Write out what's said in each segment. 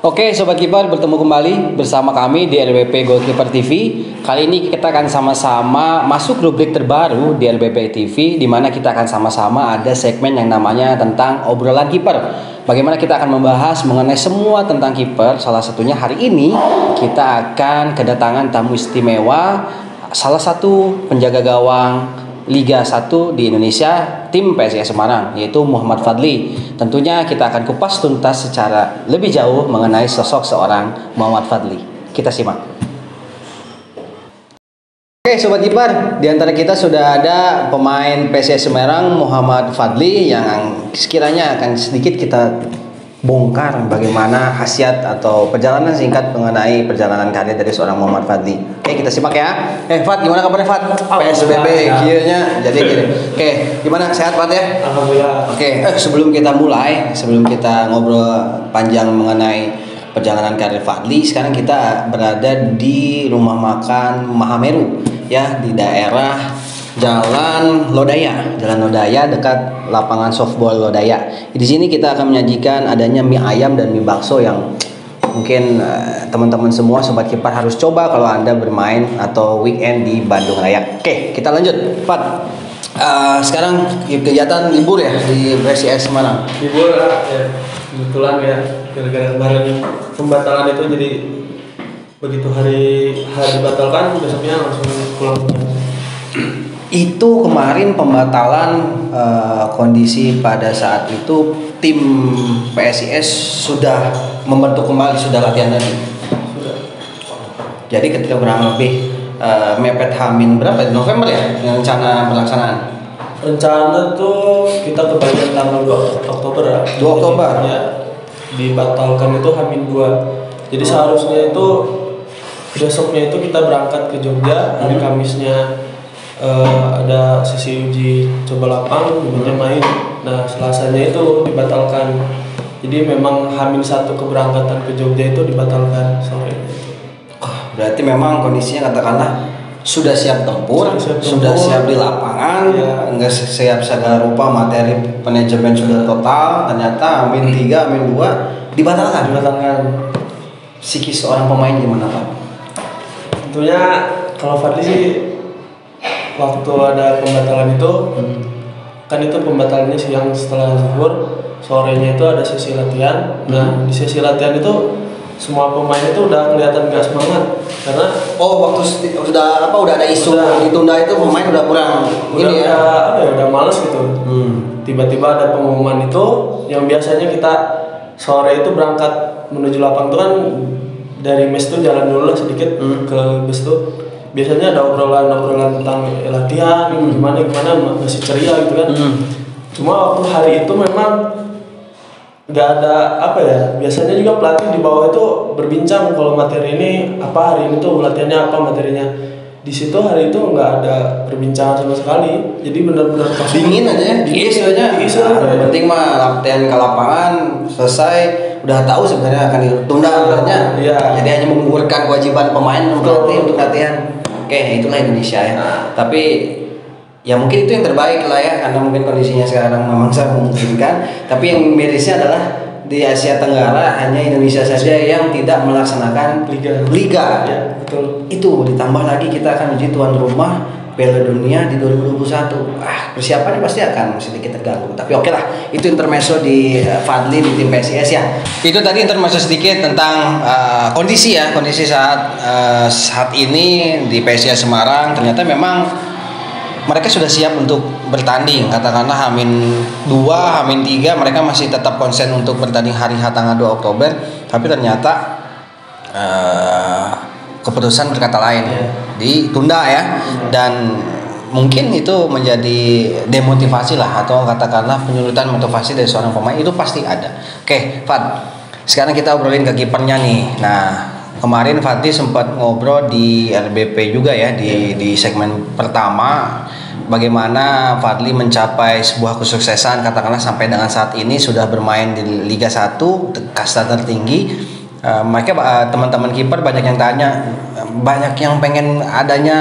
Oke, Sobat Kiper, bertemu kembali bersama kami di LBP Goalkeeper TV. Kali ini kita akan sama-sama masuk rubrik terbaru di LBP TV, di mana kita akan sama-sama ada segmen yang namanya tentang obrolan kiper. Bagaimana kita akan membahas mengenai semua tentang kiper. Salah satunya hari ini kita akan kedatangan tamu istimewa, salah satu penjaga gawang Liga 1 di Indonesia, tim PSIS Semarang, yaitu Muhammad Fadli. Tentunya kita akan kupas tuntas secara lebih jauh mengenai sosok seorang Muhammad Fadli. Kita simak. Oke, Sobat Kiper, di antara kita sudah ada pemain PSIS Semarang Muhammad Fadli yang sekiranya akan sedikit kita bongkar bagaimana khasiat atau perjalanan singkat mengenai perjalanan karir dari seorang Muhammad Fadli. Oke, kita simak ya. Fad, gimana kabarnya Fad? PSBB kieunya jadi gini. Oke, gimana, sehat Fad ya? Alhamdulillah. Oke, sebelum kita mulai, sebelum kita ngobrol panjang mengenai perjalanan karir Fadli, sekarang kita berada di rumah makan Mahameru ya, di daerah Jalan Lodaya dekat lapangan softball Lodaya. Di sini kita akan menyajikan adanya mie ayam dan mie bakso yang mungkin teman-teman semua Sobat Kiper harus coba kalau Anda bermain atau weekend di Bandung Raya. Oke, kita lanjut, Pat. Sekarang kegiatan libur ya di PSIS Semarang. Libur ya, kebetulan ya, gara-gara kemarin pembatalan itu, jadi begitu hari dibatalkan besoknya langsung pulang. Itu kemarin pembatalan kondisi pada saat itu tim PSIS sudah membentuk kembali, sudah latihan lagi. Sudah. Jadi ketika kurang lebih mepet Hamin berapa? November ya yang rencana pelaksanaan. Rencana tuh kita kebagian tanggal 2 Oktober ya. 2 Oktober. Ya, dibatalkan itu Hamin 2. Jadi seharusnya itu besoknya itu kita berangkat ke Jogja, hari Kamisnya ada sesi uji coba lapang, kemudian main. Nah, Selasanya itu dibatalkan. Jadi memang H-1 keberangkatan ke Jogja itu dibatalkan sore. Berarti memang kondisinya katakanlah sudah siap tempur, sudah siap di lapangan, ya. Nggak siap segala rupa, materi manajemen sudah total, ternyata H-3, H-2 dibatalkan. Psikis seorang pemain gimana Pak? Tentunya kalau Fadli sih, waktu ada pembatalan itu, kan itu pembatalannya siang setelah zuhur, sorenya itu ada sesi latihan. Nah, di sesi latihan itu semua pemain itu udah kelihatan gak semangat karena waktu sudah ada isu ditunda itu pemain udah kurang ini ya. Udah males gitu. Tiba-tiba ada pengumuman itu yang biasanya kita sore itu berangkat menuju lapang itu kan dari mes tuh jalan dulu lah sedikit ke bus tuh. Biasanya ada obrolan tentang latihan, gimana masih ceria gitu kan. Cuma waktu hari itu memang nggak ada biasanya juga pelatih di bawah itu berbincang kalau materi ini apa, hari ini tuh latihannya apa materinya. Di situ hari itu nggak ada perbincangan sama sekali, jadi benar-benar dingin aja ya, diis aja. Yang penting mah latihan ke lapangan selesai, udah tahu sebenarnya akan ditunda sebenarnya. Jadi hanya menggugurkan kewajiban pemain berarti untuk latihan. Oke, itulah Indonesia ya. Tapi ya mungkin itu yang terbaik lah ya, karena mungkin kondisinya sekarang memang sangat memungkinkan. Tapi yang mirisnya adalah di Asia Tenggara hanya Indonesia saja yang tidak melaksanakan liga. Ya, betul. Itu ditambah lagi kita akan uji tuan rumah Piala Dunia di 2021. Persiapannya pasti akan sedikit terganggu. Tapi oke lah, itu intermezzo di Fadli di tim PSIS ya. Itu tadi intermezzo sedikit tentang kondisi saat ini di PSIS Semarang. Ternyata memang mereka sudah siap untuk bertanding, katakanlah H-2, H-3 mereka masih tetap konsen untuk bertanding hari H tanggal 2 Oktober, tapi ternyata keputusan berkata lain, ditunda ya. Dan mungkin itu menjadi demotivasi lah, atau katakanlah penyulitan motivasi dari seorang pemain, itu pasti ada. Oke, Fad, sekarang kita obrolin ke kipernya nih. Nah, kemarin Fadli sempat ngobrol di RBP juga ya, di segmen pertama, bagaimana Fadli mencapai sebuah kesuksesan, katakanlah sampai dengan saat ini sudah bermain di Liga 1 kasta tertinggi. Mereka teman-teman kiper banyak yang tanya, banyak yang pengen adanya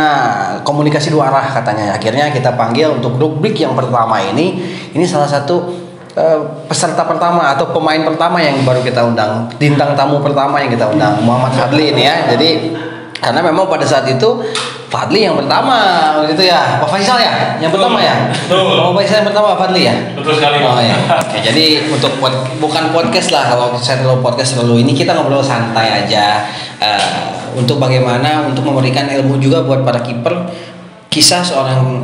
komunikasi dua arah katanya. Akhirnya kita panggil untuk rubrik yang pertama ini salah satu peserta pertama atau pemain pertama yang baru kita undang, bintang tamu pertama yang kita undang, Muhammad Fadli ini ya. Jadi karena memang pada saat itu Fadli yang pertama gitu ya, Pak Faisal ya, yang pertama ya. Pak Faisal yang pertama Fadli ya. Betul sekali. Oh ya. Oke, jadi untuk bukan podcast lah, kalau saya terlalu podcast terlalu ini, kita ngobrol santai aja untuk bagaimana untuk memberikan ilmu juga buat para kiper, kisah seorang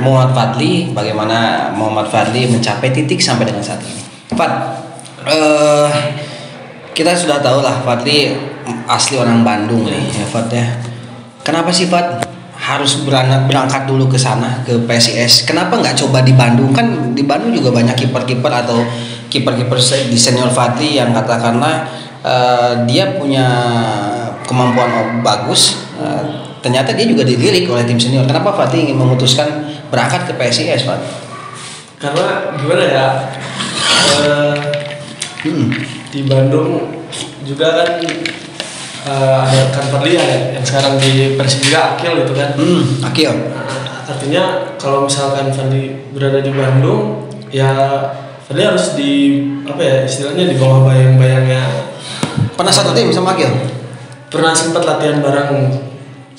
Muhammad Fadli, bagaimana Muhammad Fadli mencapai titik sampai dengan saat ini. Fad, kita sudah tahu lah Fadli asli orang Bandung nih ya Fad ya. Kenapa sih Fad harus berangkat dulu ke sana ke PSIS? Kenapa nggak coba di Bandung? Kan di Bandung juga banyak kiper-kiper atau kiper-kiper di senior Fadli yang katakanlah dia punya kemampuan bagus. Ternyata dia juga dilirik oleh tim senior. Kenapa Fadli ingin memutuskan berangkat ke PSIS, Fad? Karena gimana ya, di Bandung juga kan ada kan Fadli yang sekarang di Persija Akil gitu kan. Akil. Artinya kalau misalkan Fadli berada di Bandung, ya Fadli harus di apa ya istilahnya di bawah bayang-bayangnya. Pernah satu tim sama Akil? Pernah sempat latihan bareng.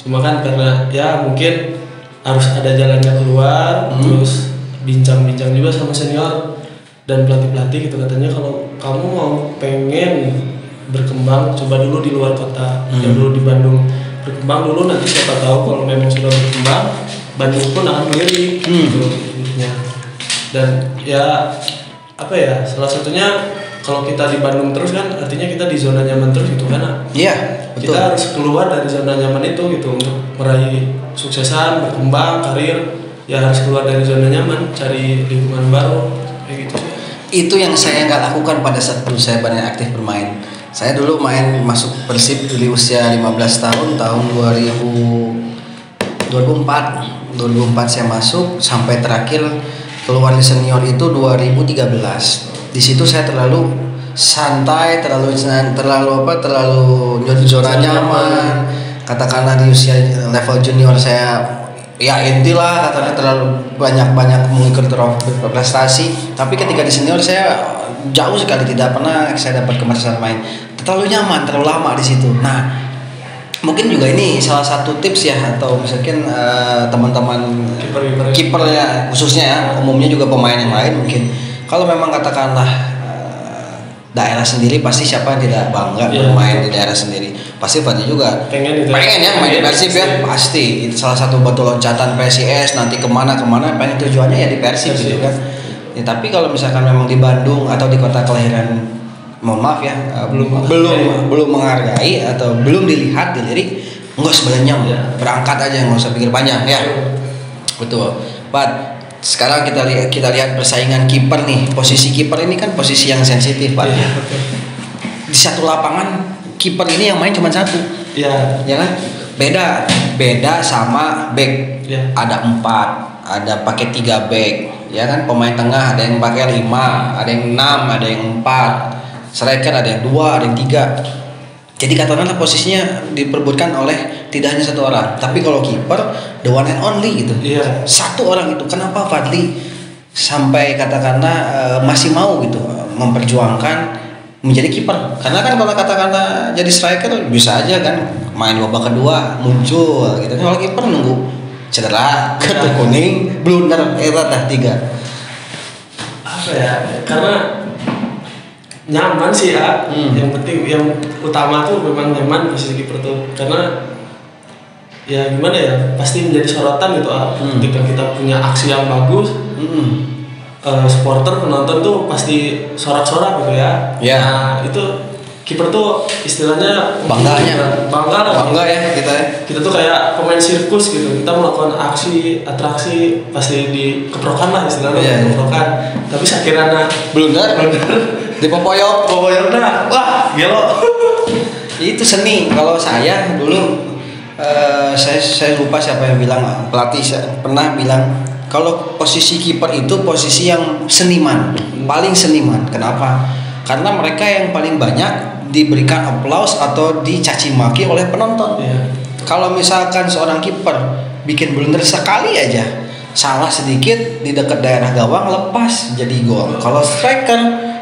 Cuma kan karena ya mungkin harus ada jalannya keluar, terus bincang-bincang juga sama senior dan pelatih-pelatih gitu, katanya kalau kamu mau pengen berkembang coba dulu di luar kota, ya dulu di Bandung berkembang dulu, nanti siapa tahu kalau memang sudah berkembang Bandung pun akan melirik gitu intinya. Dan ya apa ya, salah satunya kalau kita di Bandung terus kan artinya kita di zona nyaman terus gitu kan. Iya, betul. Kita harus keluar dari zona nyaman itu gitu untuk meraih suksesan, berkembang, karir. Ya harus keluar dari zona nyaman, cari lingkungan baru kayak gitu. Itu yang saya nggak lakukan pada saat dulu saya banyak aktif bermain. Saya dulu masuk Persib di usia 15 tahun, tahun 2004 saya masuk sampai terakhir keluar di senior itu 2013. Di situ saya terlalu santai, terlalu zona nyaman. Katakanlah di usia level junior saya ya intilah katanya terlalu banyak mengikuti prestasi. Tapi ketika di senior saya jauh sekali tidak pernah saya dapat kemasan main. Terlalu nyaman, terlalu lama di situ. Nah, mungkin juga ini salah satu tips ya, atau misalkan teman-teman kiper ya khususnya ya, umumnya juga pemain yang lain mungkin. Kalau memang katakanlah daerah sendiri, pasti siapa yang tidak bangga bermain di daerah sendiri. Pasti Fadli juga pengen ya main di Persib ya, pasti. Itu salah satu batu loncatan PSIS, nanti kemana pengen tujuannya ya di Persib gitu kan. Ya, tapi kalau misalkan memang di Bandung atau di kota kelahiran, mohon maaf ya, belum menghargai atau belum dilirik, enggak sebenarnya berangkat aja, nggak usah pikir panjang ya. Betul. But sekarang kita lihat persaingan kiper nih. Posisi kiper ini kan posisi yang sensitif, Pak. Di satu lapangan kiper ini yang main cuma satu. Iya. Ya kan? Beda sama back. Ya. Ada 4, ada pakai 3 back. Ya kan? Pemain tengah ada yang pakai 5, ada yang 6, ada yang 4. Striker ada yang 2, ada yang 3. Jadi katakanlah posisinya diperbutkan oleh tidak hanya satu orang, tapi kalau kiper the one and only gitu. Iya. Satu orang itu. Kenapa Fadli sampai katakanlah masih mau gitu memperjuangkan menjadi kiper? Karena kan kalau katakanlah jadi striker bisa aja kan main babak kedua muncul gitu. Kalau kiper nunggu cedera, kartu kuning, blunder, dah 3. Apa ya? Karena nyaman sih ya. Yang penting, yang utama tuh memang nyaman posisi kiper tuh, karena ya gimana ya, pasti menjadi sorotan gitu. Ketika kita punya aksi yang bagus, supporter penonton tuh pasti sorak-sorak gitu ya. Nah itu kiper tuh istilahnya bangga ya kita tuh kayak pemain sirkus gitu. Kita melakukan atraksi pasti dikeprokan lah istilahnya. Keprokan, tapi sakirana blunder di popoyok dah, wah gelo. Itu seni. Kalau saya dulu saya lupa siapa yang bilang, pelatih pernah bilang kalau posisi kiper itu posisi yang seniman, paling seniman. Kenapa? Karena mereka yang paling banyak diberikan aplaus atau dicaci maki oleh penonton. Kalau misalkan seorang kiper bikin blunder sekali aja, salah sedikit di dekat daerah gawang lepas jadi gol. Kalau striker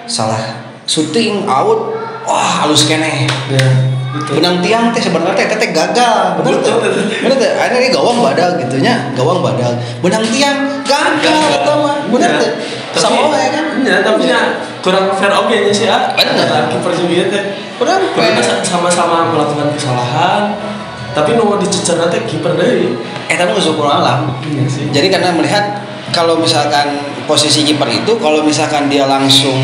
salah syuting out, wah halus keneh. Ya, betul. Benang tiang teh sebenarnya teh gagal. Bener tuh. Bener tuh. Ini gawang badag gitunya, gawang badag. Benang tiang gagal pertama. Bener tuh. Sama ya kan? Ya, tapi ya kurang fair oke nya sih ya. Bener. Kiper juga teh. Kurang Karena sama-sama melakukan kesalahan, tapi nu dicecer teh kiper deui. Tapi syukur alam. Iya sih. Jadi karena melihat kalau misalkan posisi kiper itu kalau misalkan dia langsung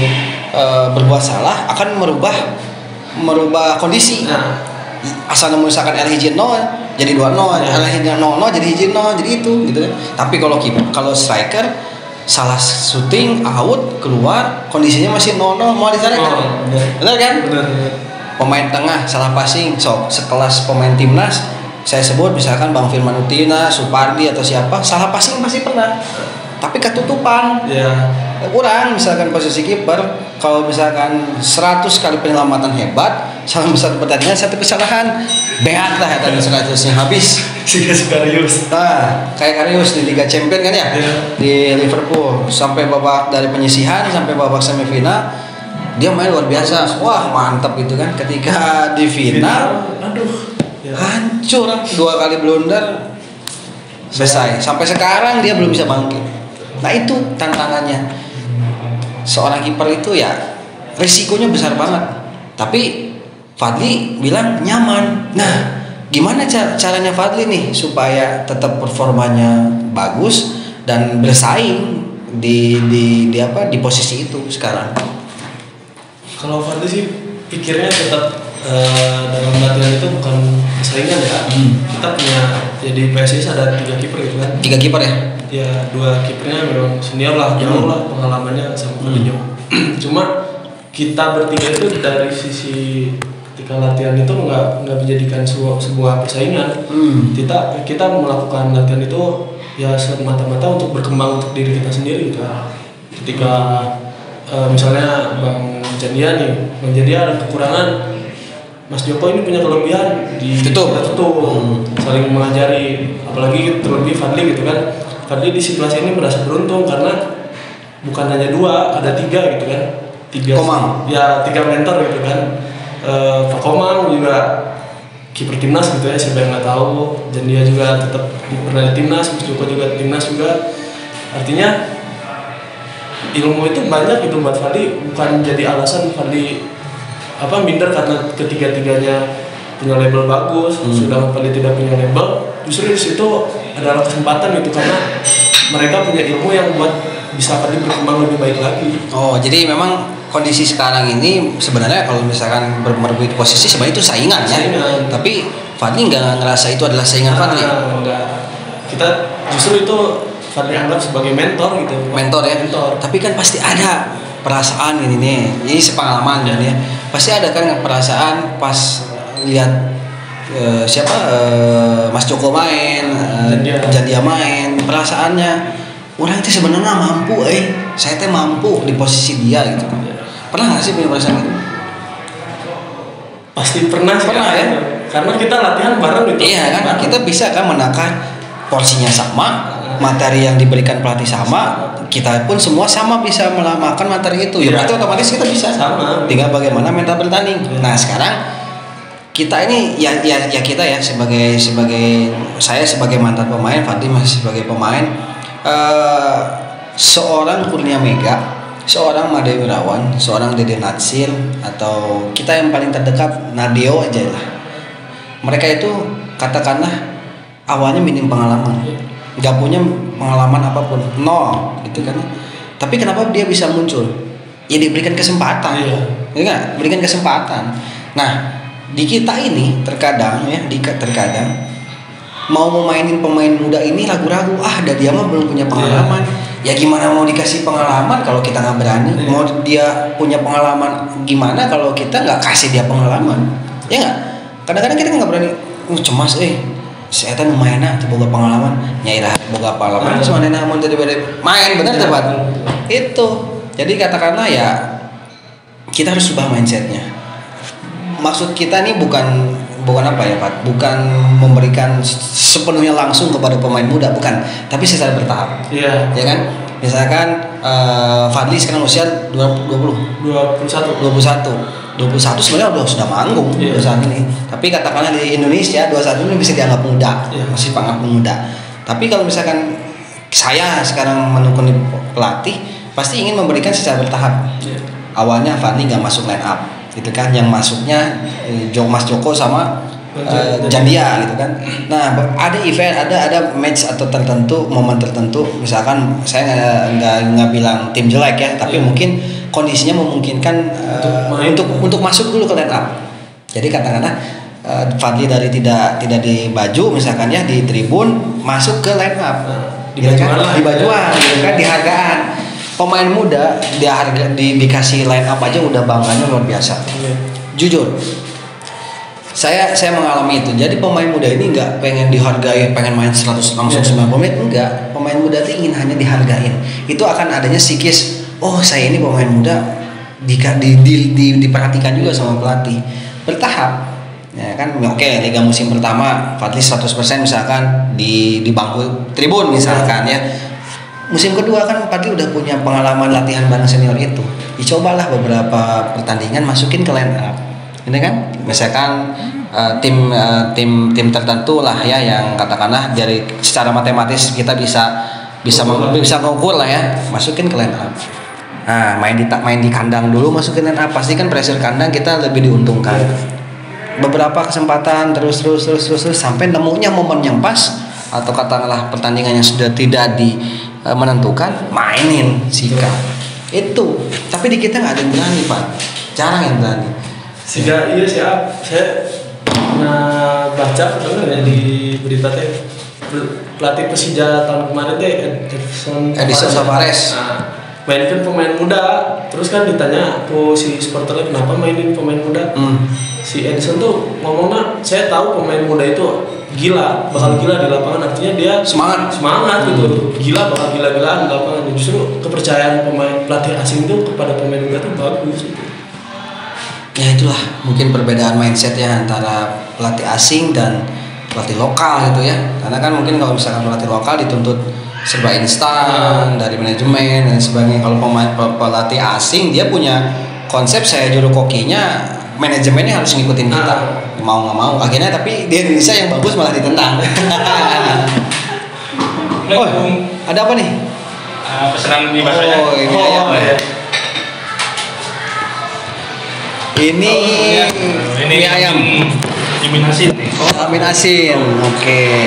berbuat salah akan merubah kondisi. Nah, Asal misalkan El hiji 0 jadi 2-0, El hiji 0 jadi hiji 0 jadi itu gitu kan. Tapi kalau striker salah syuting out keluar kondisinya masih 0-0 mau ditarik kan? Benar kan? benar. Pemain tengah salah passing sok sekelas pemain timnas saya sebut misalkan Bang Firman Utina, Supardi atau siapa salah passing pasti pernah tapi ketutupan Ya. kurang misalkan posisi kiper kalau misalkan 100 kali penyelamatan hebat salah satu pertandingan satu kesalahan beat lah ya tadi 100-nya habis Karius. nah kayak Karius di Liga Champions kan ya di Liverpool sampai babak dari penyisihan sampai babak semifinal dia main luar biasa wah mantap gitu kan ketika di final aduh ya. hancur 2 kali blunder selesai sampai sekarang dia belum bisa bangkit. Nah itu tantangannya seorang kiper itu ya risikonya besar banget tapi Fadli bilang nyaman. Nah gimana caranya Fadli nih supaya tetap performanya bagus dan bersaing di posisi itu sekarang? Kalau Fadli sih pikirnya tetap dalam latihan itu bukan persaingan ya. Kita punya jadi PSIS ada 3 kiper gitu kan. 3 kiper ya? Ya 2 kipernya memang senior lah, jauh lah pengalamannya sama Fadinho. Cuma kita bertiga itu dari sisi ketika latihan itu nggak menjadikan sebuah persaingan. Kita melakukan latihan itu ya semata-mata untuk berkembang untuk diri kita sendiri gitu. Ketika misalnya Bang Jandia nih, Bang Jandia ada kekurangan, Mas Joko ini punya kelebihan di tutup, saling mengajari, apalagi terlebih Fadli gitu kan. Fadli di situasi ini merasa beruntung karena bukan hanya 2, ada 3 gitu kan. 3 Komang. Ya 3 mentor gitu kan. Pak Komang juga kiper timnas gitu ya, siapa yang nggak tahu. Dan dia juga tetap pernah di timnas, Mas Joko juga timnas juga. Artinya ilmu itu banyak gitu buat Fadli, bukan jadi alasan Fadli minder karena ketiga-tiganya punya label bagus, sedangkan Fadli tidak punya label. Justru di situ adalah kesempatan gitu karena mereka punya ilmu yang buat bisa Fadli berkembang lebih baik lagi. Oh, jadi memang kondisi sekarang ini sebenarnya kalau misalkan merebut posisi sebenarnya itu saingan ya. Tapi Fadli nggak ngerasa itu adalah saingan Fadli. Enggak. Kita justru itu Fadli anggap sebagai mentor gitu. Mentor ya. Mentor. Tapi kan pasti ada perasaan ini sepengalaman ya. Pasti ada kan perasaan pas lihat Mas Joko main, Jandia main, perasaannya orang itu sebenarnya mampu, saya teh mampu di posisi dia gitu. Pernah nggak sih punya perasaan itu? Pasti pernah ya. Karena kita latihan bareng gitu. Iya kan, kita bisa kan menakar porsinya sama, materi yang diberikan pelatih sama, kita pun semua sama bisa makan materi itu. Ya berarti otomatis kita bisa sama. Tinggal bagaimana mental bertanding. Nah sekarang kita ini ya kita ya sebagai saya sebagai mantan pemain, Fadli masih sebagai pemain, seorang Kurnia Mega, seorang Made Wirawan, seorang Dede Natsir, atau kita yang paling terdekat Nadeo aja lah. Mereka itu katakanlah awalnya minim pengalaman, nggak punya pengalaman apapun, nol gitu kan. Tapi kenapa dia bisa muncul? Ya diberikan kesempatan, ya berikan kesempatan. Nah di kita ini terkadang mau memainin pemain muda ini ragu-ragu, dia mah belum punya pengalaman. Ya gimana mau dikasih pengalaman kalau kita nggak berani? Mau dia punya pengalaman gimana kalau kita nggak kasih dia pengalaman? Ya nggak? Kadang-kadang kita nggak berani. Cemas, saya teh mainnya boga pengalaman, nyairah boga pengalaman, cuma nena mau jadi main benar tepat. Itu. Jadi katakanlah ya kita harus ubah mindsetnya. Maksud kita nih bukan bukan apa ya Pak, bukan memberikan sepenuhnya langsung kepada pemain muda, bukan, tapi secara bertahap. Iya. Ya kan, misalkan Fadli sekarang usia 21 sebenarnya sudah manggung saat ini. Tapi katakanlah di Indonesia 21 ini bisa dianggap muda, masih sangat muda. Tapi kalau misalkan saya sekarang menekuni pelatih, pasti ingin memberikan secara bertahap. Awalnya Fadli nggak masuk line up, gitu kan? Yang masuknya Mas Joko sama Jandia, gitu kan? Nah, ada event, ada match atau tertentu, momen tertentu. Misalkan saya nggak bilang tim jelek ya, tapi mungkin kondisinya memungkinkan untuk masuk dulu ke line up. Jadi katakanlah Fadli dari tidak di baju misalkan ya, di tribun masuk ke line up, di bajuan, gitu kan, di hargaan. Pemain muda dikasih line up aja udah bangganya luar biasa. Jujur, saya mengalami itu. Jadi pemain muda ini nggak pengen dihargai, pengen main 100 langsung 90 menit, enggak. Pemain muda itu ingin hanya dihargain. Itu akan adanya psikis, oh saya ini pemain muda, diperhatikan juga sama pelatih. Bertahap. Ya kan, oke, liga musim pertama Fadli 100% misalkan di bangku tribun misalkan ya. Musim kedua kan Fadli udah punya pengalaman latihan bareng senior itu. Dicobalah beberapa pertandingan masukin ke line up. Ini kan, misalkan tim tertentu lah ya, yang katakanlah dari secara matematis kita bisa mengukur lah ya, masukin ke line up. Nah, main di kandang dulu, masukin line up, pasti kan pressure kandang kita lebih diuntungkan. Beberapa kesempatan terus sampai nemunya momen yang pas, atau katakanlah pertandingan yang sudah tidak menentukan, mainin sikat itu. Tapi di kita nggak ada yang berani Pak, jarang yang berani. Iya siap. Saya pernah baca ya di berita teh, pelatih Persija tahun kemarin teh Edison Alvarez. Mainkan pemain muda, terus kan ditanya tuh si supporternya kenapa mainin pemain muda. Si Edison tuh ngomongnya, saya tahu pemain muda itu bakal gila di lapangan, artinya dia semangat gitu, gila bakal gila-gilaan di lapangan. Justru kepercayaan pelatih asing itu kepada pemain muda itu bagus gitu. Ya itulah mungkin perbedaan mindset ya antara pelatih asing dan pelatih lokal gitu ya. Karena kan mungkin kalau misalkan pelatih lokal dituntut serba instan dari manajemen dan sebagainya. Kalau pelatih asing dia punya konsep, saya juru kokinya, manajemennya harus ngikutin kita, mau nggak mau. Akhirnya tapi di Indonesia yang bagus malah ditentang. Oh, ada apa nih? Pesanan mie basahnya. Oh, ini ayam. Ya. Ini mie ayam. Mie asin nih. Mie asin. Oke.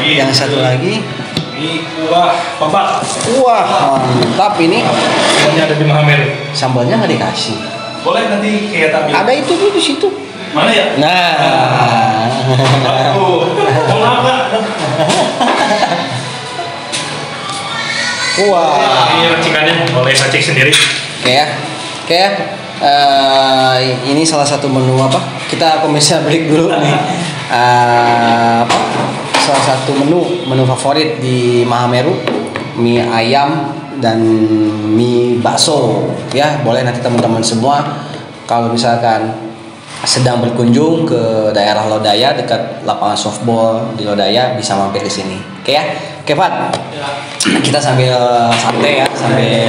Yang satu lagi. Ini kuah babat. Wah, mantap ini. Sambalnya ada di Mahameru. Sambalnya nggak dikasih. Boleh nanti kayak tampil. Ada itu tuh di situ. Mana ya? Nah. Mau apa? Wah. Ini racikannya boleh saya cek sendiri. Oke ya. Ini salah satu menu apa? Kita komersial break dulu nih. Salah satu menu favorit di Mahameru, mie ayam dan mie bakso ya. Boleh nanti teman-teman semua kalau misalkan sedang berkunjung ke daerah Lodaya dekat lapangan softball di Lodaya, bisa mampir ke sini. Oke ya. Oke Pak. Ya. Kita sambil santai ya, sambil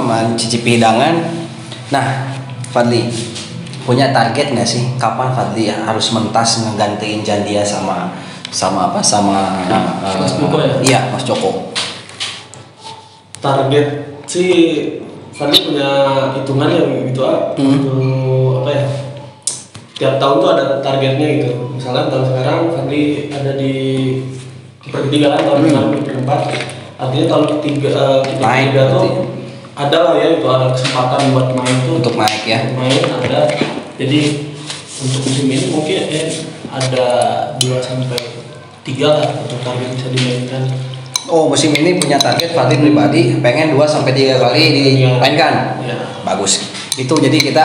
mencicipi hidangan. Nah, Fadli punya target nggak sih kapan Fadli harus mentas ngegantiin Jandia sama Mas Joko ya? Iya, Mas Joko. Target sih Fadli punya hitungannya gitu untuk apa ya? Tiap tahun tuh ada targetnya gitu. Misalnya tahun sekarang Fadli ada di ketiga kan, tahun kemarin di keempat. Artinya tahun ketiga tuh ada lah ya, itu ada kesempatan buat main tuh. Untuk naik ya. Main ada. Jadi untuk musim ini mungkin ada 2-3 lah untuk target bisa dimainkan. Oh, musim ini punya target Fadli pribadi pengen 2-3 kali dimainkan. Ya. Bagus. Itu jadi kita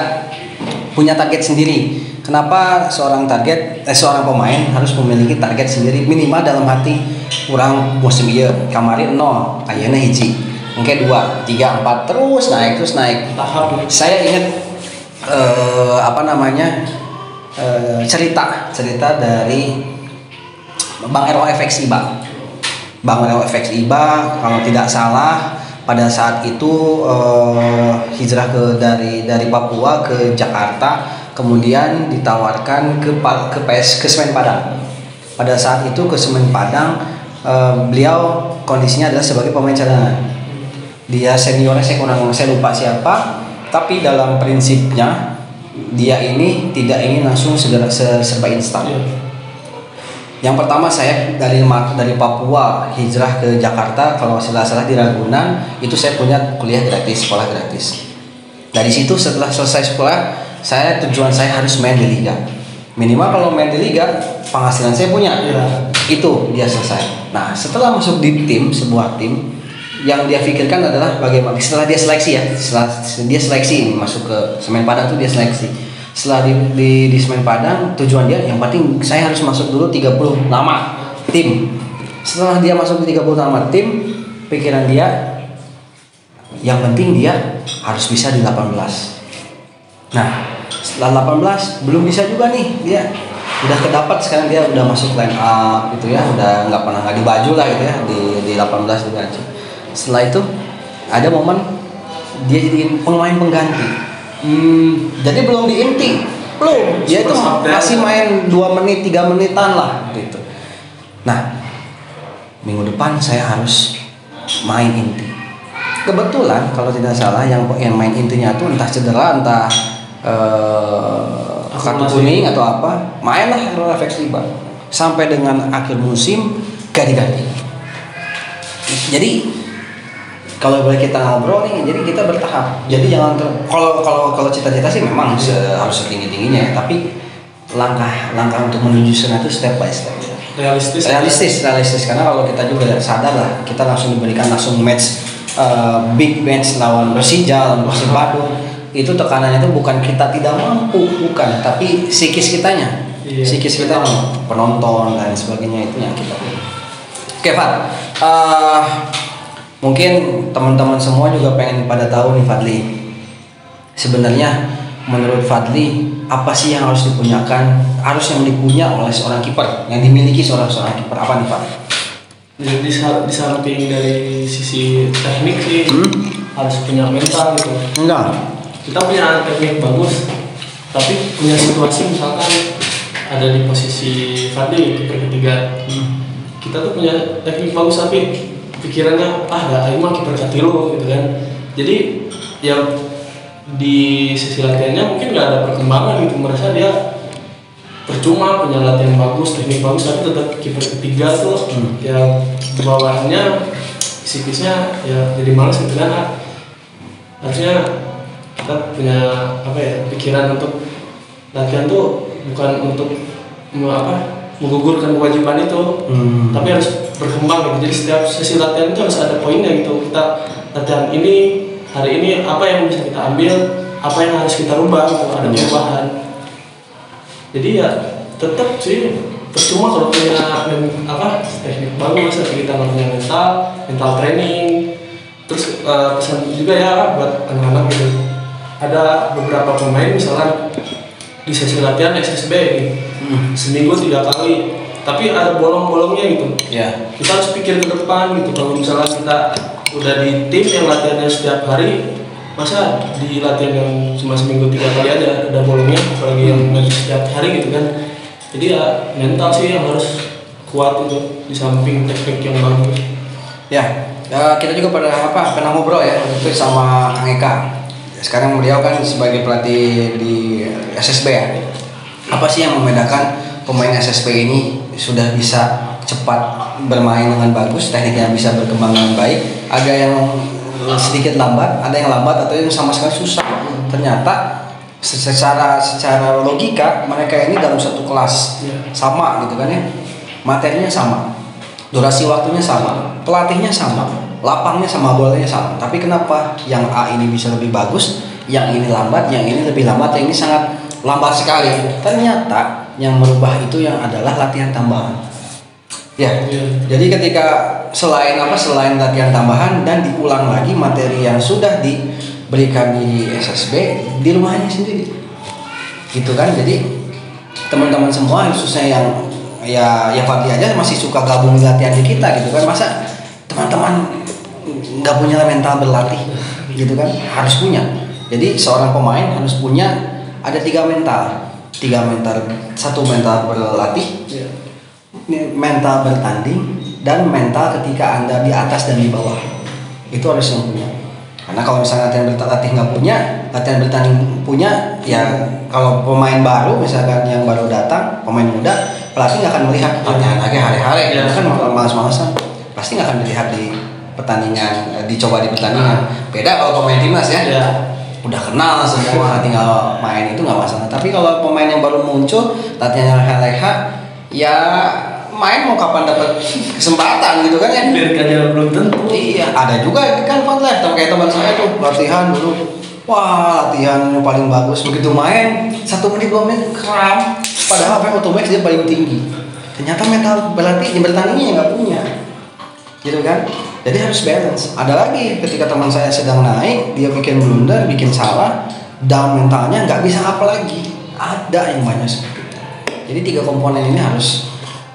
punya target sendiri. Kenapa seorang pemain harus memiliki target sendiri minimal dalam hati, kurang musim ieu kamari 0, ayeuna hiji. Mungkin 2, 3, 4 terus naik. Tahap. Saya ingat cerita dari Bang Errol FX IBA. Bang Errol FX IBA kalau tidak salah pada saat itu hijrah dari Papua ke Jakarta, kemudian ditawarkan ke Semen Padang. Pada saat itu ke Semen Padang, beliau kondisinya adalah sebagai pemain cadangan. Dia seniornya saya lupa siapa, tapi dalam prinsipnya dia ini tidak ingin langsung serba instan. Yang pertama saya dari Papua hijrah ke Jakarta, kalau salah di Ragunan itu saya punya kuliah gratis, sekolah gratis. Dari situ setelah selesai sekolah, tujuan saya harus main di liga. Minimal kalau main di liga penghasilan saya punya. Itu dia selesai. Nah, setelah masuk di sebuah tim, yang dia pikirkan adalah bagaimana setelah dia seleksi setelah dia seleksi ini masuk ke Semen Padang itu dia seleksi. Setelah di Semen Padang, tujuan dia yang penting saya harus masuk dulu 30 nama tim. Setelah dia masuk di 30 nama tim, pikiran dia yang penting dia harus bisa di 18. Nah, setelah 18 belum bisa juga nih, dia udah kedapat, sekarang dia udah masuk line up gitu ya, udah nggak di baju lah gitu ya, di 18 di baju. Setelah itu ada momen dia jadi pemain pengganti. Jadi belum di inti, belum. Dia itu masih main 2 menit 3 menitan lah gitu. Nah, minggu depan saya harus main inti. Kebetulan kalau tidak salah yang main intinya tuh entah cedera, entah kartu kuning atau apa, mainlah Errol FX IBA sampai dengan akhir musim ganti-ganti. Jadi kalau boleh kita ngobrol nih, jadi kita bertahap. Jadi jangan kalau cita-cita sih memang harus setinggi-tingginya, tapi langkah untuk menuju sana itu step by step. Realistis karena kalau kita juga sadar lah, kita langsung diberikan match big match lawan Persija, lawan Persib Bandung, itu tekanannya itu bukan kita tidak mampu, bukan, tapi psikis kitanya. Psikis kita penonton dan sebagainya itu yang kita. Oke, Pak. Mungkin teman-teman semua juga pengen pada tahu nih, Fadli. Sebenarnya menurut Fadli apa sih yang harus dipunya oleh seorang kiper, yang dimiliki seorang kiper, apa nih, Pak? Jadi di samping dari sisi teknik sih harus punya mental gitu. Enggak. Kita punya teknik bagus, tapi punya situasi misalkan ada di posisi Fadli kiper ketiga. Kita tuh punya teknik bagus tapi pikirannya gak mah kiper katilu gitu kan. Jadi ya di sisi latihannya mungkin gak ada perkembangan gitu, merasa dia percuma punya latihan bagus, teknik bagus, tapi tetap kiper ketiga tuh ya bawahnya psikisnya ya jadi malas gitu kan. Harusnya kita punya pikiran untuk latihan tuh bukan untuk menggugurkan kewajiban itu, tapi harus berkembang gitu. Jadi setiap sesi latihan itu harus ada poinnya gitu. Kita latihan ini hari ini apa yang bisa kita ambil, apa yang harus kita rubah gitu, ada perubahan. Jadi ya tetap sih percuma kalau punya teknik bagus, tapi kita nggak punya mental training. Terus pesan juga ya buat anak-anak gitu. Ada beberapa pemain misalnya di sesi latihan SSB ini seminggu 3 kali, tapi ada bolong-bolongnya gitu. Kita harus pikir ke depan gitu. Kalau misalnya kita udah di tim yang latihannya setiap hari, masa di latihan yang cuma seminggu 3 kali aja ada bolongnya, apalagi yang setiap hari gitu kan. Jadi ya mental sih yang harus kuat itu di samping teknik yang bagus. Kita juga pernah ngobrol ya itu sama Kang Eka. Sekarang beliau kan sebagai pelatih di SSB ya. Apa sih yang membedakan pemain SSB ini sudah bisa cepat bermain dengan bagus, tekniknya bisa berkembang dengan baik, ada yang sedikit lambat, ada yang lambat atau yang sama sekali susah. Ternyata secara logika mereka ini dalam satu kelas sama gitu kan ya. Materinya sama, durasi waktunya sama, pelatihnya sama, lapangnya sama, bolanya sama. Tapi kenapa yang A ini bisa lebih bagus, yang ini lambat, yang ini lebih lambat, yang ini sangat lambat sekali? Ternyata yang merubah itu yang adalah latihan tambahan. Jadi ketika selain latihan tambahan dan diulang lagi materi yang sudah berikan di SSB di rumahnya sendiri gitu kan. Jadi teman-teman semua khususnya yang ya Fadli aja masih suka gabung di latihan di kita gitu kan, masa teman-teman nggak punya mental berlatih gitu kan, harus punya. Jadi seorang pemain harus punya ada tiga mental, satu mental berlatih, mental bertanding, dan mental ketika Anda di atas dan di bawah. Itu harus yang punya. Karena kalau misalnya latihan berlatih nggak punya, latihan bertanding punya, ya kalau pemain baru misalkan yang baru datang, pemain muda, pelatih nggak akan melihat latihan lagi hari-hari, kan malas-malasan, pasti nggak akan dilihat di pertandingan, dicoba di pertandingan. Beda kalau pemain timnas ya, udah kenal semua, tinggal main itu nggak masalah. Tapi kalau pemain yang baru muncul, latihan leha-leha, ya main mau kapan dapat kesempatan gitu kan ya? Biar aja belum tentu. Iya, ada juga kan Fadli, kayak teman saya tuh latihan dulu, wah latihan yang paling bagus, begitu main 1 menit 2 menit kram, padahal apa otomatis dia paling tinggi. Ternyata mental berlatih bertandingnya nggak punya, gitu kan? Jadi harus balance. Ada lagi ketika teman saya sedang naik, dia bikin blunder, bikin salah, down mentalnya nggak bisa apa lagi. Ada yang banyak seperti itu. Jadi 3 komponen ini harus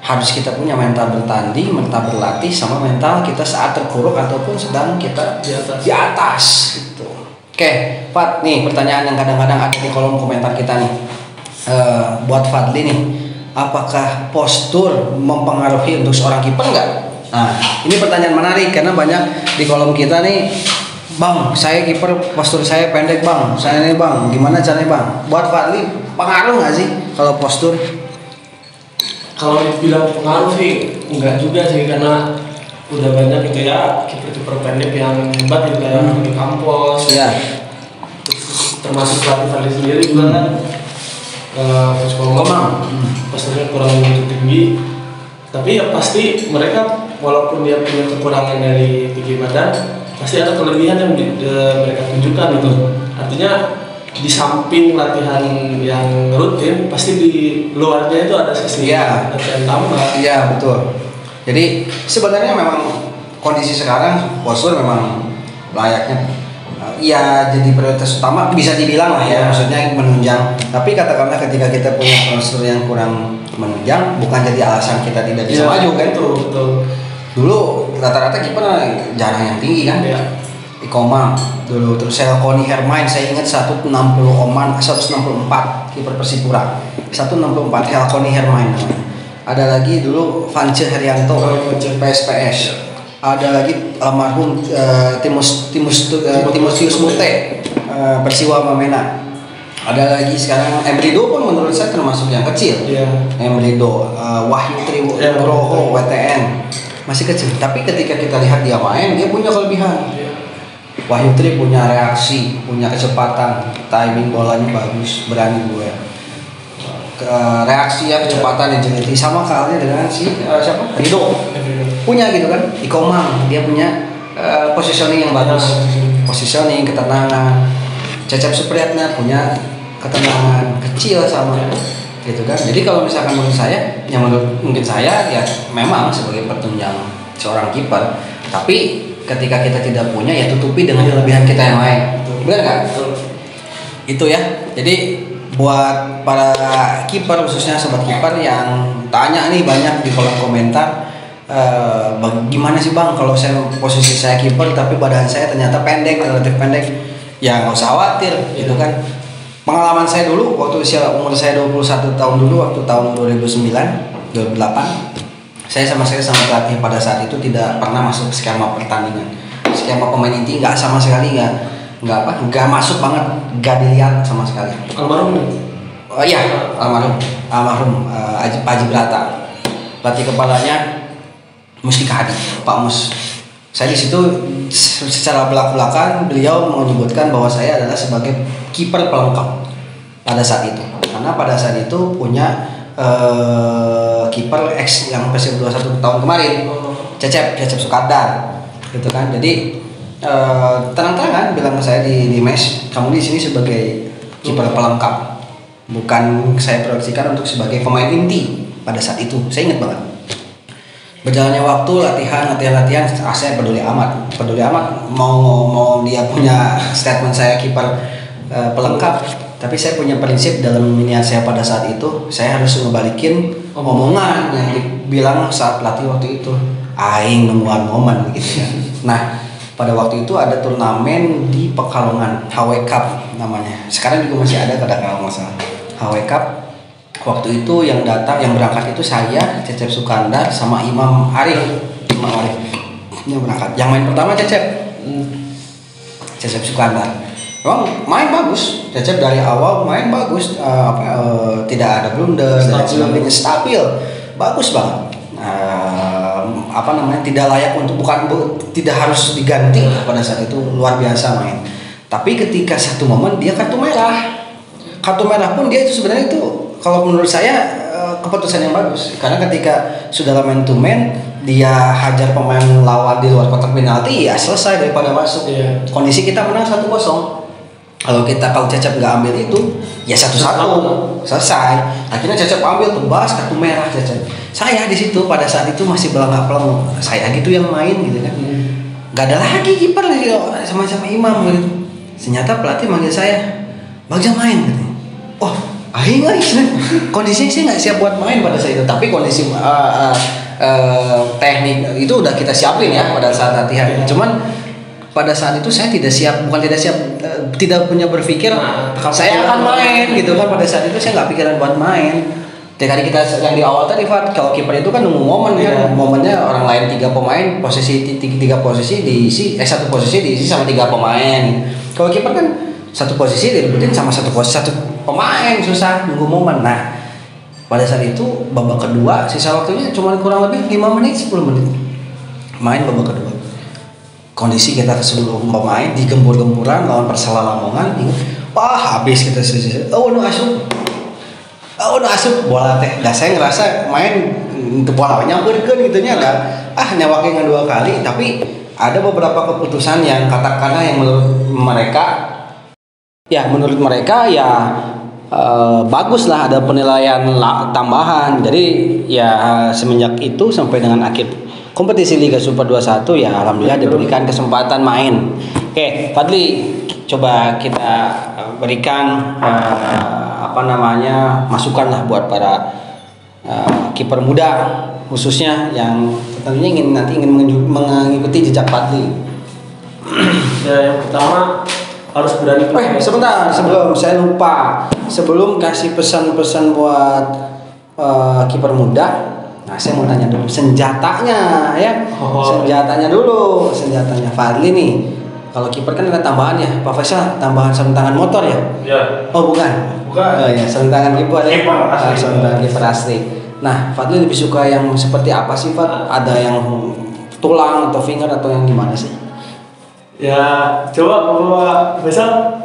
kita punya, mental bertanding, mental berlatih, sama mental kita saat terpuruk ataupun sedang kita di atas gitu. Oke, Fat, nih pertanyaan yang kadang-kadang ada di kolom komentar kita nih. Buat Fadli nih, apakah postur mempengaruhi untuk seorang kiper nggak? Nah, ini pertanyaan menarik karena banyak di kolom kita nih, Bang, saya kiper postur saya pendek Bang, saya ini Bang, gimana caranya Bang? Buat Fadli, pengaruh nggak sih kalau postur? Kalau dibilang pengaruh sih enggak juga sih, karena udah banyak gitu ya kiper-kiper pendek yang hebat gitu kayak di kampus. Iya. Termasuk pelatih Fadli sendiri juga kan, Coach Komang, posturnya kurang begitu tinggi. Tapi ya pasti mereka walaupun dia punya kekurangan dari tinggi badan, pasti ada kelebihan yang mereka tunjukkan gitu. Artinya di samping latihan yang rutin, pasti di luarnya itu ada sesi latihan tambah. Iya betul. Jadi sebenarnya memang kondisi sekarang postur memang layaknya ya jadi prioritas utama, bisa dibilang lah ya, maksudnya menunjang. Tapi katakanlah ketika kita punya postur yang kurang menunjang, bukan jadi alasan kita tidak bisa maju kan? Betul. Dulu rata-rata kiper jarang yang tinggi kan? Ikomang dulu, terus Helconi Hermain, saya ingat 160 oman, 164 kiper Persipura, 164 Helconi Hermain namanya. Ada lagi dulu Vance Herianto, PSPS. Ada lagi almarhum Timotius Mute, Persiwa Mamena. Ada lagi sekarang Emrido pun menurut saya termasuk yang kecil. Emrido, Wahyu Trinugroho, WTN masih kecil. Tapi ketika kita lihat dia main, dia punya kelebihan. Wahyu Tri punya reaksi, punya kecepatan, timing bolanya bagus, berani gue. Reaksi ya, kecepatan, agility, sama halnya dengan siapa? Rido. Punya gitu kan. Ikomang dia punya positioning yang bagus. Positioning, ketenangan. Cecep Supriyatna punya ketenangan, kecil sama gitu kan. Jadi kalau misalkan menurut saya, yang mungkin saya ya memang sebagai pertunjang seorang kiper, tapi ketika kita tidak punya ya tutupi dengan kelebihan kita yang lain. Benar nggak? Itu ya. Jadi buat para kiper, khususnya sobat kiper yang tanya nih banyak di kolom komentar, gimana sih Bang kalau posisi saya kiper tapi badan saya ternyata pendek, relatif pendek? Ya nggak usah khawatir gitu kan. Pengalaman saya dulu waktu umur saya 21 tahun dulu, waktu tahun 2009 2008, saya sama pelatih pada saat itu tidak pernah masuk skema pertandingan, skema pemain inti nggak sama sekali, nggak masuk banget, nggak dilihat sama sekali. Almarhum? Oh iya, almarhum Pak Haji Brata, pelatih kepalanya Mustika Hadi, Pak Mus. Saya di situ secara belak-belakan beliau menyebutkan bahwa saya adalah sebagai kiper pelengkap pada saat itu, karena pada saat itu punya kiper X yang Persib 21 tahun kemarin, Cecep Sukadar gitu kan. Jadi terang-terangan bilang ke saya di mes, kamu di sini sebagai kiper pelengkap, bukan saya proyeksikan untuk sebagai pemain inti pada saat itu. Saya ingat banget. Berjalannya waktu, latihan, saya peduli amat. peduli amat mau dia punya statement saya kiper pelengkap, tapi saya punya prinsip dalam miniat saya pada saat itu, saya harus ngebalikin omongan yang dibilang saat pelatih waktu itu, aing nungguan momen gitu kan. Nah, pada waktu itu ada turnamen di Pekalongan, HW Cup namanya. Sekarang juga masih ada kadang kalau nggak salah. HW Cup. Waktu itu yang berangkat itu saya, Cecep Sukandar sama Imam Arif. Yang berangkat. Yang main pertama Cecep Sukandar. Emang main bagus, Cecep dari awal main bagus, tidak ada blunder dan sebagainya, stabil, bagus banget. Tidak layak untuk tidak harus diganti pada saat itu, luar biasa main. Tapi ketika satu momen dia kartu merah pun dia itu sebenarnya itu kalau menurut saya keputusan yang bagus, karena ketika sudah main to man dia hajar pemain lawan di luar kotak penalti, ya selesai daripada masuk. Kondisi kita menang 1-0. Kalau Cecep nggak ambil itu, ya 1-1 selesai. Akhirnya Cecep ambil tebas kartu merah Cecep. Saya di situ pada saat itu masih belengap-belengok. Saya gitu yang main gitu kan. Nggak ada lagi kiper lagi sama-sama Imam gitu. Ternyata pelatih manggil saya, Bagja main gitu. Oh, aing lagi. Kondisinya sih nggak siap buat main pada saat itu. Tapi kondisi teknik itu udah kita siapin ya pada saat latihan. Cuman pada saat itu saya tidak punya berpikir saya akan main gitu kan. Pada saat itu saya nggak pikiran buat main. Tadi kita yang di awal tadi Fat, kalau kiper itu kan nunggu momen kan, momennya orang lain 3 pemain tiga posisi diisi, satu posisi diisi sama 3 pemain. Kalau kiper kan satu posisi direbutin sama satu pemain, susah nunggu momen. Nah, pada saat itu babak kedua sisa waktunya cuma kurang lebih 5 menit 10 menit main babak kedua. Kondisi kita keseluruhan pemain digempur-gempuran lawan Persela Lamongan, wah habis kita selesai. Asup bola teh. Dah saya ngerasa main untuk bola nyamperkeun gitunya nyawakeun 2 kali, tapi ada beberapa keputusan yang katakanlah yang menurut mereka bagus lah, ada penilaian tambahan. Jadi ya semenjak itu sampai dengan akhir kompetisi Liga Super 21 ya alhamdulillah diberikan kesempatan main. Oke, Fadli, coba kita berikan masukan lah buat para kiper muda khususnya yang tentunya ingin mengikuti jejak Fadli. Ya, yang pertama harus berani. Sebentar, sebelum saya lupa, sebelum kasih pesan-pesan buat kiper muda. Nah, saya mau tanya dulu senjatanya ya. Senjatanya Fadli nih. Kalau kiper kan ada tambahan ya, Pak Faisal, tambahan sarung tangan motor ya? Ya. Oh, bukan. Oh ya, sarung tangan kiper ya. Sarung tangan kiper asli. Nah, Fadli lebih suka yang seperti apa sih, Fad? Ada yang tulang atau finger atau yang gimana sih? Ya, coba Bapak Faisal.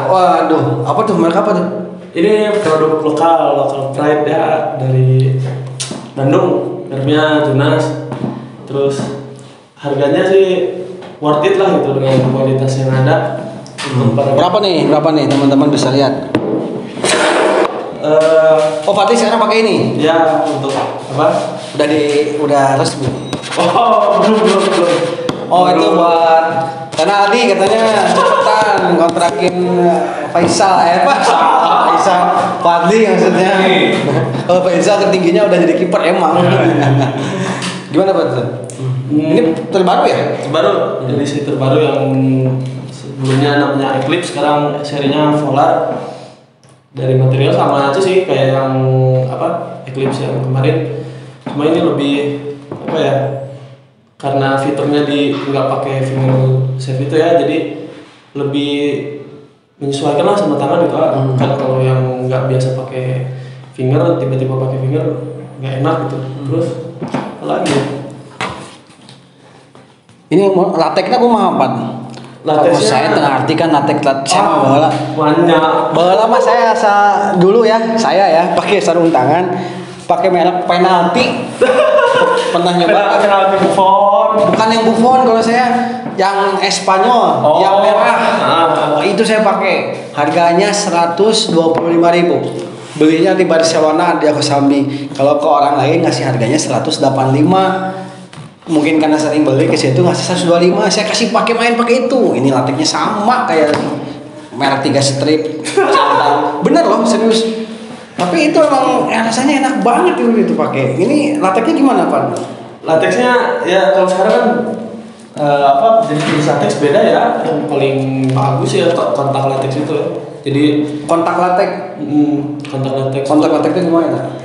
Waduh, apa tuh? Merek apa tuh? Ini produk lokal pride ya, dari Bandung, merknya Tunas. Terus harganya sih worth it lah gitu dengan kualitas yang ada. Berapa nih teman-teman bisa lihat? Fadli sekarang pakai ini? Ya, untuk apa? Udah resmi. Belum. Itu buat karena Aldi katanya cepetan kontrakin Faisal Fadli maksudnya. Kalau Faisal ketingginya udah jadi kiper emang. Gimana Pak? Ini terbaru ya? Terbaru. Jadi terbaru yang sebelumnya namanya Eclipse, sekarang serinya Volar. Dari material sama aja sih kayak yang Eclipse yang kemarin. Cuma ini lebih karena fiturnya nggak pakai finger save itu ya, jadi lebih menyesuaikan lah sama tangan gitu kan. Kalau yang nggak biasa pakai finger tiba-tiba pakai finger nggak enak gitu. Terus apa lagi? Ini lateknya aku mah apa? Lateksnya saya tengah artikan latek bola. Banyak. Bola mah saya dulu ya, pakai sarung tangan, pakai merek penalti. Pernah nyoba penalti Buffon. Bukan yang Buffon, kalau saya yang Espanyol, yang merah. Itu saya pakai. Harganya 125.000. Belinya di Barcelona, dia ke Sambi. Kalau ke orang lain ngasih harganya 185. mungkin karena sering beli ke situ ngasih 125, saya kasih main pakai itu. Ini lateknya sama kayak merek 3 strip. Bener loh, serius. Tapi itu emang rasanya enak banget itu pakai. Ini lateknya gimana, Pak? Lateksnya ya kalau sekarang kan jenis lateks beda ya. Yang paling bagus ya kontak lateks itu ya. Jadi Kontak latek. kontak lateks. Kontak lateknya gimana?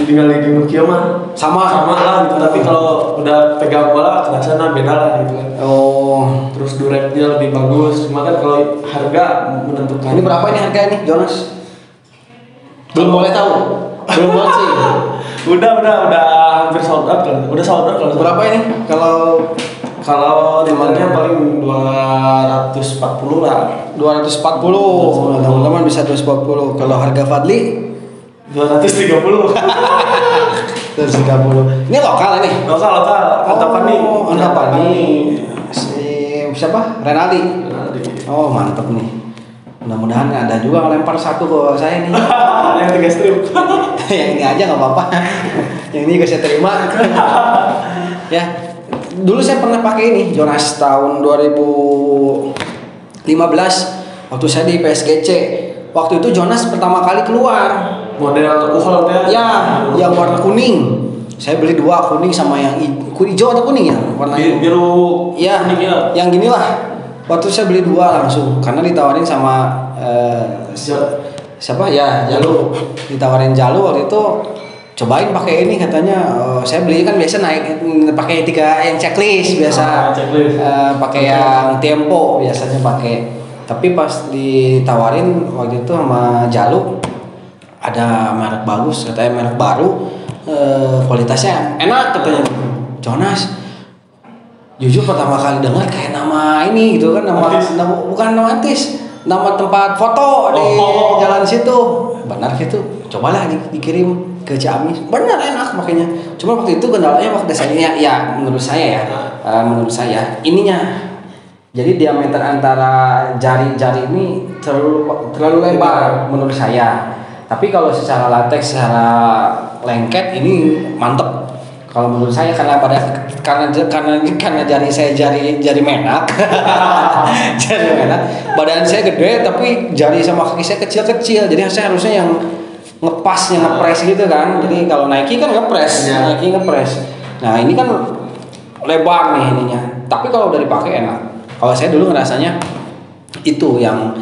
Tinggal di Nokia mah Sama lah gitu. Tapi kalau udah pegang bola kerasanya beda lah gitu kan. Oh. Terus durable-nya lebih bagus. Cuma kan kalau harga menentukan. Ini berapa ini harga nih, Jonas? Belum boleh tahu. Belum boleh sih. Udah hampir sold out kan. Udah sold out kalau. Berapa ini? Kalau demandnya paling 240 lah. 240. Teman-teman bisa 240. Kalau harga Fadli 230. 230. Ini lokal ini. Lokal. Antapani. Antapani. Siapa? Renaldi. Oh, mantep nih. Mudah-mudahan ada juga ngelempar satu ke saya nih. Yang 3 strip. Yang ini aja nggak apa-apa. Yang ini juga saya terima. Ya. Dulu saya pernah pakai ini Jonas tahun 2015 waktu saya di PSGC. Waktu itu Jonas pertama kali keluar. Model UFO ya, yang warna kuning. Saya beli 2, kuning sama yang hijau atau kuning ya? Warna biru. Ya, kuning ya. Yang gini lah. Waktu saya beli 2 langsung karena ditawarin sama siapa ya, Jalu. Ditawarin Jalu waktu itu, cobain pakai ini katanya. Saya beli kan biasa naik pakai 3 yang checklist biasa. Pakai yang tempo biasanya pakai. Tapi pas ditawarin waktu itu sama Jalu, ada merek bagus, katanya merek baru, kualitasnya enak katanya. Jonas, jujur pertama kali dengar kayak nama ini gitu kan, bukan nama artis, nama tempat foto di jalan situ. Benar gitu, cobalah dikirim ke Ciamis. Benar enak makanya. Cuma waktu itu kendalanya waktu desainnya ya menurut saya ininya. Jadi diameter antara jari-jari ini terlalu lebar menurut saya. Tapi kalau secara latex, secara lengket ini mantep. Kalau menurut saya karena jari saya jari menak, badan saya gede tapi jari sama kaki saya kecil-kecil. Jadi saya harusnya yang ngepas, yang ngepres gitu kan. Jadi kalau Nike kan ngepres, Nike ngepres. Nah ini kan lebar nih ininya. Tapi kalau udah dipakai enak. Kalau saya dulu ngerasanya itu yang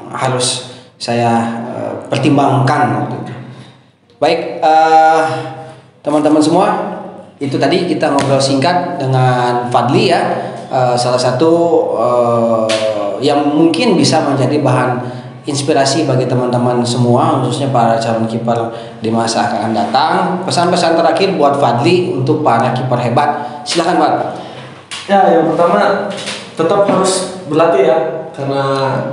harus saya pertimbangkan waktu itu. Baik, teman-teman semua, itu tadi kita ngobrol singkat dengan Fadli ya, salah satu yang mungkin bisa menjadi bahan inspirasi bagi teman-teman semua, khususnya para calon kiper di masa akan datang. Pesan-pesan terakhir buat Fadli untuk para kiper hebat, silakan Pak. Ya, yang pertama tetap harus berlatih ya, karena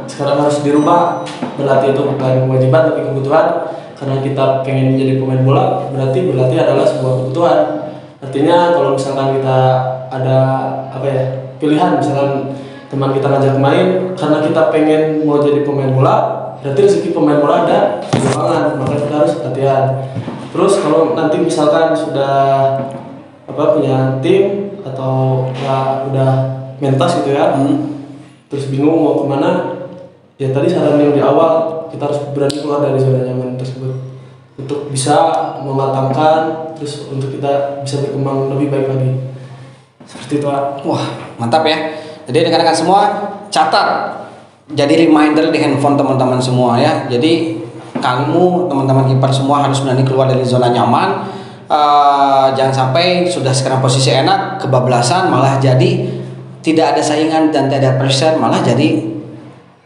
sekarang harus dirubah. Berlatih itu bukan kewajiban tapi kebutuhan. Karena kita pengen menjadi pemain bola, berarti berlatih adalah sebuah kebutuhan. Artinya kalau misalkan kita ada pilihan, misalkan teman kita ngajak main karena kita pengen mau jadi pemain bola, berarti rezeki pemain bola ada di lapangan, maka kita harus latihan. Terus kalau nanti misalkan sudah punya tim atau ya udah mentas gitu ya, terus bingung mau kemana, ya tadi saran yang di awal, kita harus berani keluar dari zona nyaman tersebut untuk bisa mematangkan, terus untuk kita bisa berkembang lebih baik lagi. Seperti itu Pak. Wah mantap ya. Jadi rekan-rekan semua catat, jadi reminder di handphone teman-teman semua ya. Jadi kamu teman-teman kiper semua harus berani keluar dari zona nyaman. Jangan sampai sudah sekarang posisi enak kebablasan, malah jadi tidak ada saingan dan tidak ada pressure, malah jadi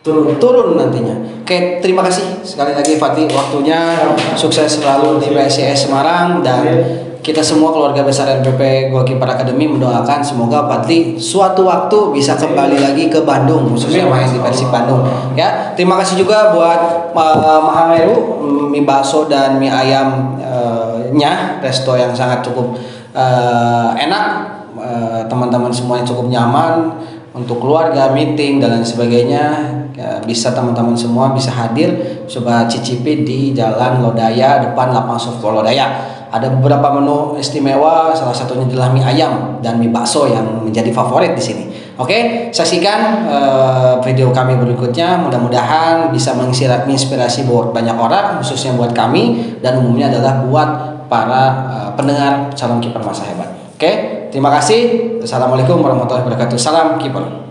turun nantinya. Oke, terima kasih sekali lagi Fatih waktunya. Sukses selalu di PSIS Semarang, dan kita semua keluarga besar LPP Goalkeeper Academy mendoakan semoga Fatih suatu waktu bisa kembali lagi ke Bandung, khususnya main di Persib Bandung. Ya, terima kasih juga buat Mahameru, mie bakso dan mie ayamnya, resto yang sangat cukup enak. Teman-teman semuanya cukup nyaman untuk keluarga, meeting dan lain sebagainya. bisa teman-teman semua bisa hadir coba cicipi di Jalan Lodaya depan Lapang Softball Lodaya. Ada beberapa menu istimewa, salah satunya adalah mie ayam dan mie bakso yang menjadi favorit di sini. Oke, saksikan video kami berikutnya. Mudah-mudahan bisa menginspirasi buat banyak orang, khususnya buat kami dan umumnya adalah buat para pendengar calon kiper masa hebat. Oke, terima kasih. Assalamualaikum warahmatullahi wabarakatuh. Salam kiper.